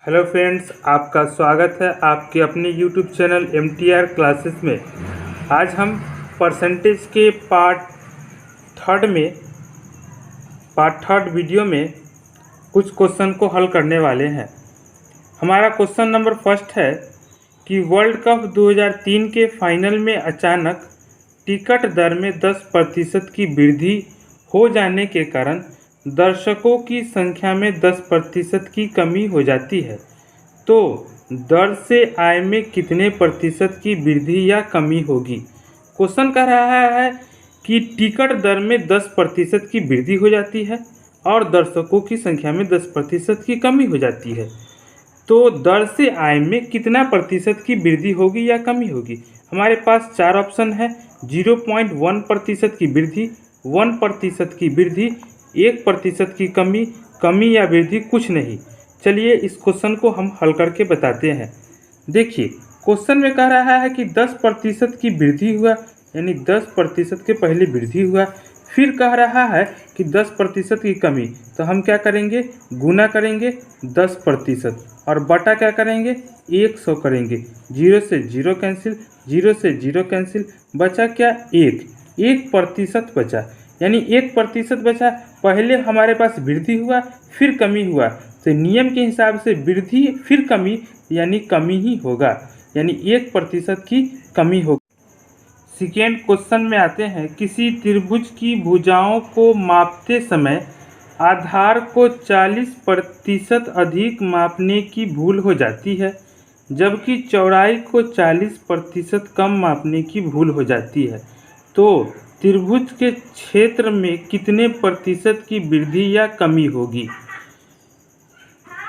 Hello friends, आपका स्वागत है आपके अपने यूट्यूब चैनल MTR क्लासेस में। आज हम परसेंटेज के पार्ट थर्ड वीडियो में कुछ क्वेश्चन को हल करने वाले हैं। हमारा क्वेश्चन नंबर फर्स्ट है कि वर्ल्ड कप 2003 के फाइनल में अचानक टिकट दर में 10% की वृद्धि हो जाने के कारण दर्शकों की संख्या में 10% की कमी हो जाती है, तो दर से आय में कितने प्रतिशत की वृद्धि या कमी होगी। क्वेश्चन कह रहा है कि टिकट दर में 10% की वृद्धि हो जाती है और दर्शकों की संख्या में 10% की कमी हो जाती है, तो दर से आय में कितना प्रतिशत की वृद्धि होगी या कमी होगी। हमारे पास चार ऑप्शन है। 0.1% की वृद्धि, 1% की वृद्धि, 1% की कमी या वृद्धि कुछ नहीं। चलिए इस क्वेश्चन को हम हल करके बताते हैं। देखिए, क्वेश्चन में कह रहा है कि 10% की वृद्धि हुआ, यानी 10% के पहले वृद्धि हुआ। फिर कह रहा है कि 10% की कमी, तो हम क्या करेंगे, गुना करेंगे 10% और बटा क्या करेंगे, 100 करेंगे। 0 से 0 कैंसिल, 0 से 0 कैंसिल, बचा क्या, 1% बचा, यानी 1% बचा। पहले हमारे पास वृद्धि हुआ फिर कमी हुआ, तो नियम के हिसाब से वृद्धि फिर कमी यानी कमी ही होगा, यानी 1% की कमी होगी। सेकेंड क्वेश्चन में आते हैं। किसी त्रिभुज की भुजाओं को मापते समय आधार को 40% अधिक मापने की भूल हो जाती है, जबकि चौड़ाई को 40% कम मापने की भूल हो जाती है, तो त्रिभुज के क्षेत्र में कितने प्रतिशत की वृद्धि या कमी होगी।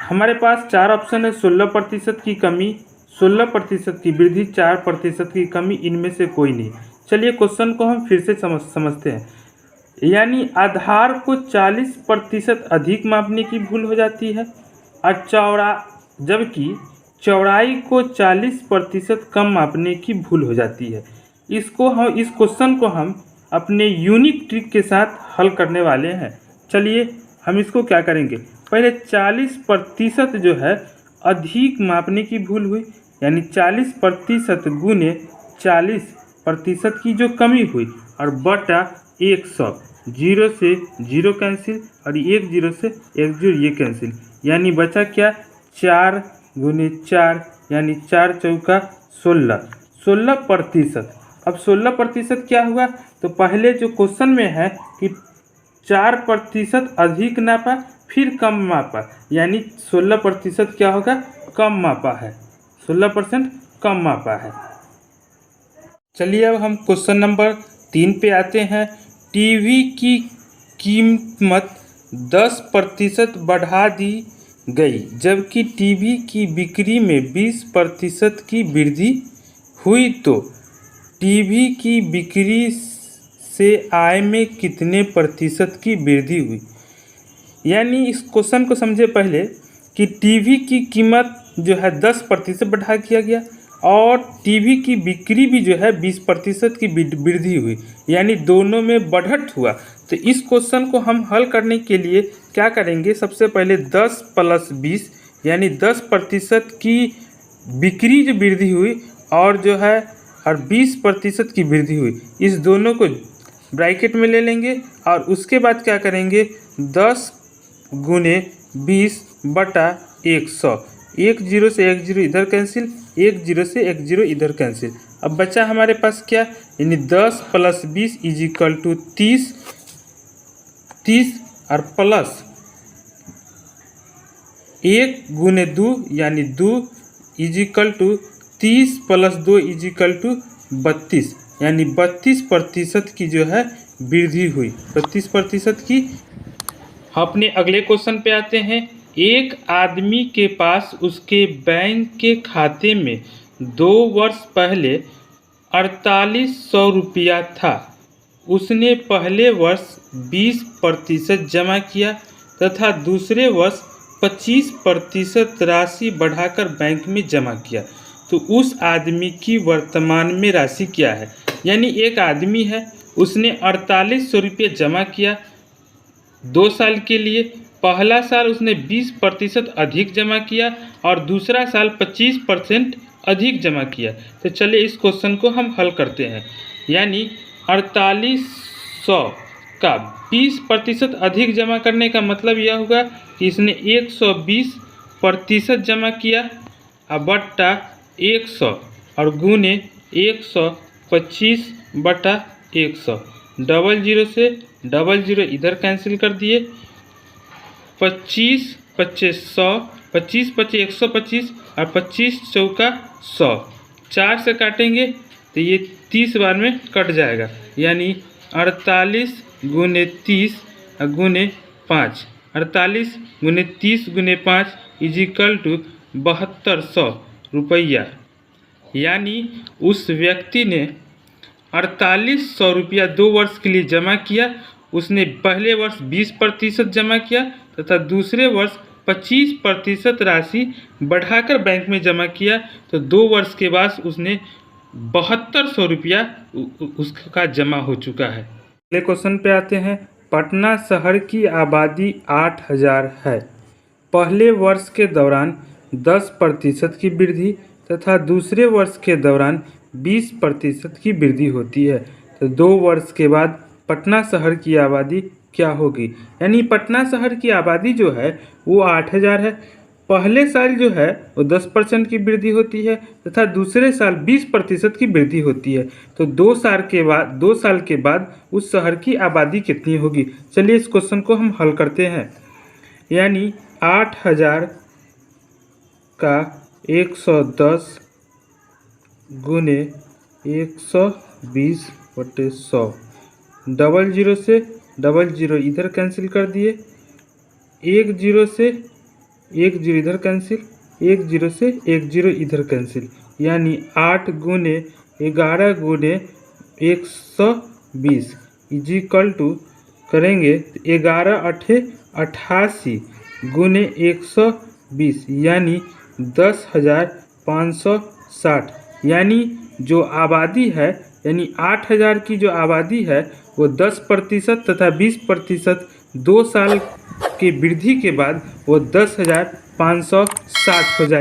हमारे पास चार ऑप्शन है। 16% की कमी, 16% की वृद्धि, 4% की कमी, इनमें से कोई नहीं। चलिए क्वेश्चन को हम फिर से समझते हैं। यानी आधार को 40% अधिक मापने की भूल हो जाती है और जबकि चौड़ाई को 40% कम मापने की भूल हो जाती है। इस क्वेश्चन को हम अपने यूनिक ट्रिक के साथ हल करने वाले हैं। चलिए हम इसको क्या करेंगे, पहले 40% जो है अधिक मापने की भूल हुई, यानी 40% गुने 40% की जो कमी हुई और बटा 100, 0 से 0 कैंसिल और 1 0 से 1 0 ये कैंसिल, यानी बचा क्या, 4 गुने 4 यानी 4 चौका 16%। अब 16% क्या हुआ, तो पहले जो क्वेश्चन में है कि 4% अधिक नापा फिर कम मापा, यानी 16% क्या होगा, कम मापा है, 16% कम मापा है। चलिए अब हम क्वेश्चन नंबर 3 पे आते हैं। टीवी की कीमत 10% बढ़ा दी गई, जबकि टीवी की बिक्री में 20% की वृद्धि हुई, तो टीवी की बिक्री से आय में कितने प्रतिशत की वृद्धि हुई। यानी इस क्वेश्चन को समझे पहले कि टीवी की कीमत जो है 10% बढ़ा दिया गया और टीवी की बिक्री भी जो है 20% की वृद्धि हुई, यानी दोनों में बढ़त हुआ। तो इस क्वेश्चन को हम हल करने के लिए क्या करेंगे, सबसे पहले 10 + 20 यानी 10% की बिक्री जो वृद्धि हुई और जो है और 20% की वृद्धि हुई, इस दोनों को ब्रैकेट में ले लेंगे और उसके बाद क्या करेंगे, 10 गुने 20 बटा 100, 1 0 से 1 0 इधर कैंसिल, 1 0 से 1 0 इधर कैंसिल। अब बचा हमारे पास क्या, यानी 10 + 20 = 30 और प्लस 1 गुने 2 यानी 2 = 30 + 2 = 32, यानी 32% की जो है वृद्धि हुई, 32% की। अपने अगले क्वेश्चन पे आते हैं। एक आदमी के पास उसके बैंक के खाते में 2 वर्ष पहले 4800 रुपया था। उसने पहले वर्ष 20% जमा किया तथा दूसरे वर्ष 25% राशि बढ़ाकर बैंक में जमा किया, तो उस आदमी की वर्तमान में राशि क्या है। यानी एक आदमी है, उसने 4800 रुपये जमा किया 2 साल के लिए पहला साल उसने 20% अधिक जमा किया और दूसरा साल 25% अधिक जमा किया। तो चलिए इस क्वेश्चन को हम हल करते हैं। यानी 4800 का 20% अधिक जमा करने का मतलब यह होगा कि इसने 120% जमा किया बट्टा 100 और गुने 125/100। डबल जीरो से डबल जीरो इधर कैंसिल कर दिए। 25 25 100, 25 25 125 और 25 चौका 100। 4 से काटेंगे तो ये 30 बार में कट जाएगा। यानी 48 गुने 30 गुने 5, 48 गुने 30 गुने 5 इजिकल टू 7200 रुपया। यानी उस व्यक्ति ने 4800 रुपया 2 वर्ष के लिए जमा किया। उसने पहले वर्ष 20% जमा किया तथा दूसरे वर्ष 25% राशि बढ़ाकर बैंक में जमा किया। तो 2 वर्ष के बाद उसने 7200 रुपया उसका जमा हो चुका है। अगले क्वेश्चन पे आते हैं। पटना शहर की आबादी 8000 है। पहले वर्ष के दौरान 10% की वृद्धि तथा दूसरे वर्ष के दौरान 20% की वृद्धि होती है। तो 2 वर्ष के बाद पटना शहर की आबादी क्या होगी? यानी पटना शहर की आबादी जो है वो 8000 है। पहले साल जो है वो 10% की वृद्धि होती है तथा दूसरे साल 20% की वृद्धि होती है। तो 2 साल के बाद उस शहर की आबादी कितनी होगी? चलिए इस क्वेश्चन को हम हल करते हैं। यानी 8000 का 110 गुने 120/100। डबल जीरो से डबल जीरो इधर कैंसिल कर दिए। 1 0 से 1 0 इधर कैंसिल, 1 0 से 1 0 इधर कैंसिल। यानी 8 गुने 11 गुने 120 इजिकल टू करेंगे 11 8 88 गुने 120 यानी 10,560। यानी जो आबादी है यानी 8000 की जो आबादी है वो 10% तथा 20% 2 साल की वृद्धि के बाद वो 10,560 हो जाए।